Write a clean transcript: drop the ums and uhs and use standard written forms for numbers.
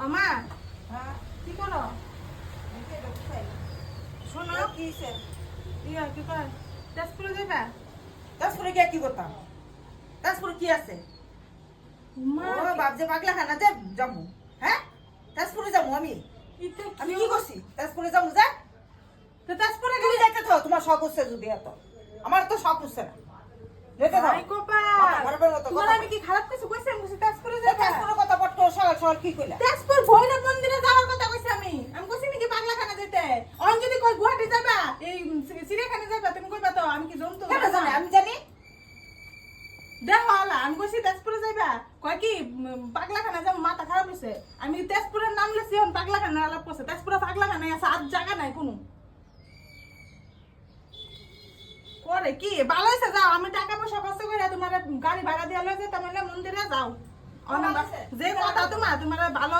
আমা হ্যাঁ কি করো? এসে ঢুকছাই শোনো কি হইছে ইয়া কি কয় তেজপুরে যাবা? তাজপুরে গিয়ে কি করতাম তাজপুরে কি আছে মা ও বাপ যে পাগলা খানা যে যাবো হ্যাঁ তাজপুরে যাবো আমি ইতে আমি কি করছি তাজপুরে যাবো যা তো তেজপুরে তুমি গেলে যেতে থাও তোমার শখ হচ্ছে যদি এত আমার তো শখ হচ্ছে না যেতে থাও আই কপাল মাথা খারাপের মতো তোমার কথা আমি কি খারাপ কিছু কইছি? আমি কইছি তেজপুরে বলো। যাবা। তাজপুরে কথা পট করে সকাল সকাল কি কইলা তেজপুর ভৈরব মন্দিরে যাওয়ার কথা কইছি আমি কইছি নাকি পাগলাখানা যেতে। অন যদি কই গুয়াহাটি যাবা এই চিড়িয়াখানা যাবা তুমি কইবা তো আমি কি জন্তু কেন জানে আমি জানি দেখো আলা আমি কইছি তেজপুরে যাইবা কয় কি পাগলাখানা যাব মাথা খারাপ হইছে। আমি তেজপুরের নাম লেছি এখন পাগলাখানা আলাপ করছে। তেজপুরে পাগলাখানা আছে আর জায়গা নাই কোনো। করে কি ভালো হইছে যাও আমি টাকা পয়সা খরচ করে তোমার গাড়ি ভাড়া দিয়ে লয়ে যেতাম মন্দিরে যাও। ভালো হইছে। যে কথা তোমার ভালো